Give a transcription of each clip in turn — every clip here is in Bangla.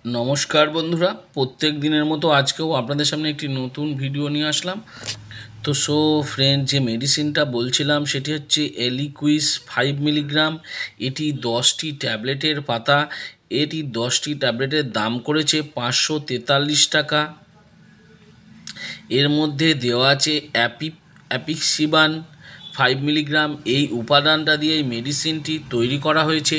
নমস্কার বন্ধুরা, প্রত্যেক দিনের মতো আজকেও আপনাদের সামনে একটি নতুন ভিডিও নিয়ে আসলাম। তো ফ্রেন্ড, যে মেডিসিনটা বলছিলাম সেটি হচ্ছে এলিকুইস 5 মিলিগ্রাম। এটি 10টি ট্যাবলেটের পাতা। এটি 10টি ট্যাবলেটের দাম করেছে 543 টাকা। এর মধ্যে দেওয়া আছে অ্যাপিক্সিবান 5 মিলিগ্রাম। এই উপাদানটা দিয়ে এই মেডিসিনটি তৈরি করা হয়েছে।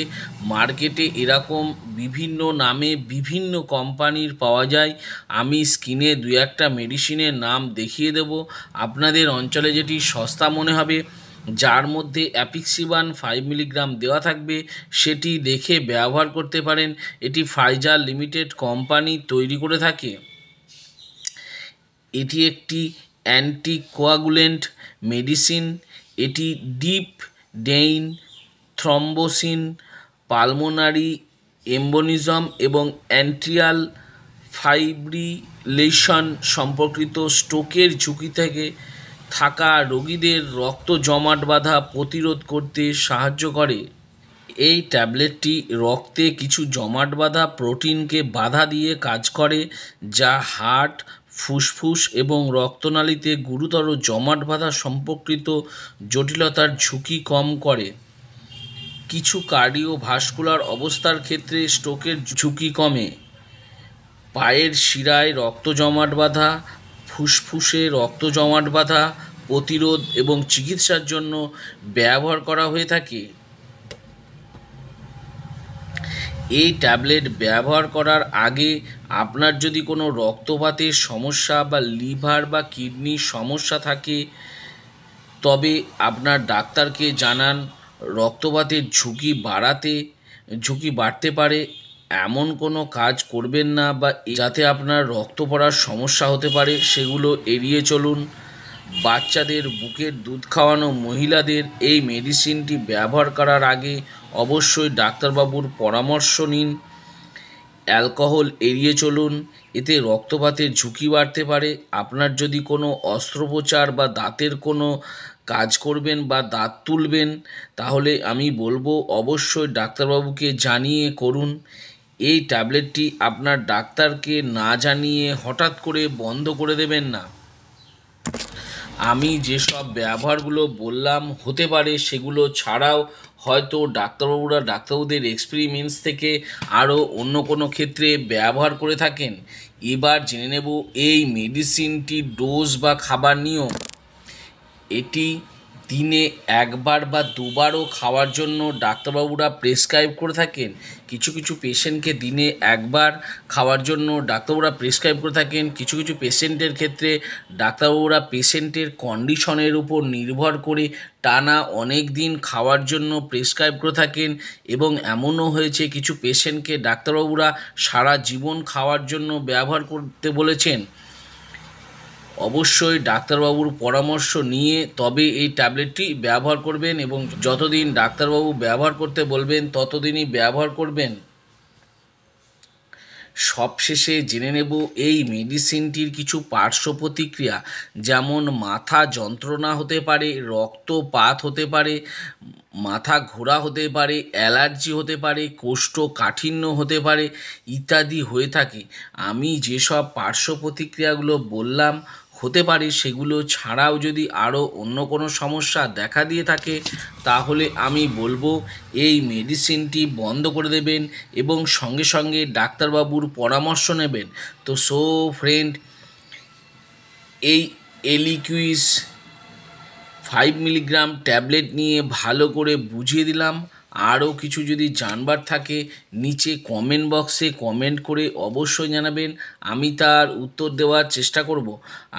মার্কেটে এরকম বিভিন্ন নামে বিভিন্ন কোম্পানির পাওয়া যায়। আমি স্ক্রিনে দু একটা মেডিসিনের নাম দেখিয়ে দেব। আপনাদের অঞ্চলে যেটি সস্তা মনে হবে, যার মধ্যে অ্যাপিক্সিবান 5 মিলিগ্রাম দেওয়া থাকবে, সেটি দেখে ব্যবহার করতে পারেন। এটি ফাইজার লিমিটেড কোম্পানি তৈরি করে থাকে। এটি একটি অ্যান্টিকোয়াগুলেন্ট মেডিসিন। এটি deep vein thrombosis, pulmonary embolism এবং অ্যাট্রিয়াল ফাইব্রিলেশন সম্পর্কিত স্ট্রোকের ঝুঁকি থেকে থাকা রোগীদের রক্ত জমাট বাঁধা প্রতিরোধ করতে সাহায্য করে। এই ট্যাবলেটটি রক্তে কিছু জমাট বাঁধা প্রোটিনকে বাধা দিয়ে কাজ করে, যা হার্ট, ফুসফুস এবং রক্তনালীতে গুরুতর জমাট বাঁধা সম্পর্কিত জটিলতার ঝুঁকি কম করে। কিছু কার্ডিওভাস্কুলার অবস্থার ক্ষেত্রে স্ট্রোকের ঝুঁকি কমে। পায়ের শিরায় রক্ত জমাট বাঁধা, ফুসফুসে রক্ত জমাট বাঁধা প্রতিরোধ এবং চিকিৎসার জন্য ব্যবহার করা হয়ে থাকে। এই ট্যাবলেট ব্যবহার করার আগে আপনার যদি কোনো রক্তপাতের সমস্যা বা লিভার বা কিডনির সমস্যা থাকে, তবে আপনার ডাক্তারকে জানান। রক্তপাতের ঝুঁকি বাড়তে পারে এমন কোনো কাজ করবেন না, বা যাতে আপনার রক্ত পড়ার সমস্যা হতে পারে সেগুলো এড়িয়ে চলুন। বাচ্চাদের, বুকের দুধ খাওয়ানো মহিলাদের এই মেডিসিনটি ব্যবহার করার আগে অবশ্যই ডাক্তারবাবুর পরামর্শ নিন। অ্যালকোহল এড়িয়ে চলুন, এতে রক্তপাতের ঝুঁকি বাড়তে পারে। আপনার যদি কোনো অস্ত্রোপচার বা দাঁতের কোনো কাজ করবেন বা দাঁত তুলবেন, তাহলে আমি বলবো অবশ্যই ডাক্তারবাবুকে জানিয়ে করুন। এই ট্যাবলেটটি আপনার ডাক্তারকে না জানিয়ে হঠাৎ করে বন্ধ করে দেবেন না। আমি যেসব ব্যবহারগুলো বললাম, হতে পারে সেগুলো ছাড়াও হয়তো ডাক্তারবাবুদের এক্সপেরিমেন্টস থেকে আরও অন্য কোনো ক্ষেত্রে ব্যবহার করে থাকেন। এবার জেনে নেব এই মেডিসিনটির ডোজ বা খাবার নিয়ম। এটি দিনে একবার বা দুবারও খাওয়ার জন্য ডাক্তারবাবুরা প্রেসক্রাইব করে থাকেন। কিছু কিছু পেশেন্টকে দিনে একবার খাওয়ার জন্য ডাক্তারবাবুরা প্রেসক্রাইব করে থাকেন। কিছু কিছু পেশেন্টের ক্ষেত্রে ডাক্তারবাবুরা পেশেন্টের কন্ডিশনের উপর নির্ভর করে টানা অনেক দিন খাওয়ার জন্য প্রেসক্রাইব করে থাকেন। এবং এমনও হয়েছে কিছু পেশেন্টকে ডাক্তারবাবুরা সারা জীবন খাওয়ার জন্য ব্যবহার করতে বলেছেন। অবশ্যই ডাক্তারবাবুর পরামর্শ নিয়ে তবে এই ট্যাবলেটটি ব্যবহার করবেন, এবং যতদিন ডাক্তারবাবু ব্যবহার করতে বলবেন ততদিনই ব্যবহার করবেন। সবশেষে জেনে নেব এই মেডিসিনটির কিছু পার্শ্ব প্রতিক্রিয়া, যেমন মাথা যন্ত্রণা হতে পারে, রক্তপাত হতে পারে, মাথা ঘোরা হতে পারে, অ্যালার্জি হতে পারে, কোষ্ঠকাঠিন্য হতে পারে ইত্যাদি হয়ে থাকে। আমি যেসব পার্শ্ব প্রতিক্রিয়াগুলো বললাম হতে পারে, সেগুলো ছাড়াও যদি আরও অন্য কোনো সমস্যা দেখা দিয়ে থাকে, তাহলে আমি বলবো এই মেডিসিনটি বন্ধ করে দেবেন এবং সঙ্গে সঙ্গে ডাক্তারবাবুর পরামর্শ নেবেন। তো ফ্রেন্ড, এই এলিকুইস 5 মিলিগ্রাম ট্যাবলেট নিয়ে ভালো করে বুঝিয়ে দিলাম। আরও কিছু যদি জানবার থাকে নিচে কমেন্ট বক্সে কমেন্ট করে অবশ্যই জানাবেন, আমি তার উত্তর দেওয়ার চেষ্টা করব।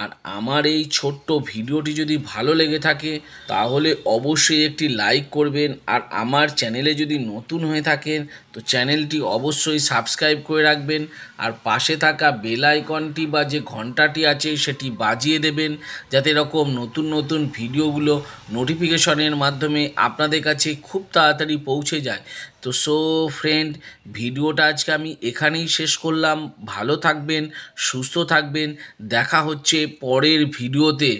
আর আমার এই ছোট্ট ভিডিওটি যদি ভালো লেগে থাকে তাহলে অবশ্যই একটি লাইক করবেন। আর আমার চ্যানেলে যদি নতুন হয়ে থাকেন তো চ্যানেলটি অবশ্যই সাবস্ক্রাইব করে রাখবেন। আর পাশে থাকা বেল আইকনটি বা যে ঘন্টাটি আছে সেটি বাজিয়ে দেবেন, যাতে এরকম নতুন নতুন ভিডিওগুলো নোটিফিকেশনের মাধ্যমে আপনাদের কাছে খুব তাড়াতাড়ি পৌঁছে যায়। তো ফ্রেন্ড, ভিডিওটা আজকে আমি এখানেই শেষ করলাম। ভালো থাকবেন, সুস্থ থাকবেন, দেখা হচ্ছে পরের ভিডিওতে।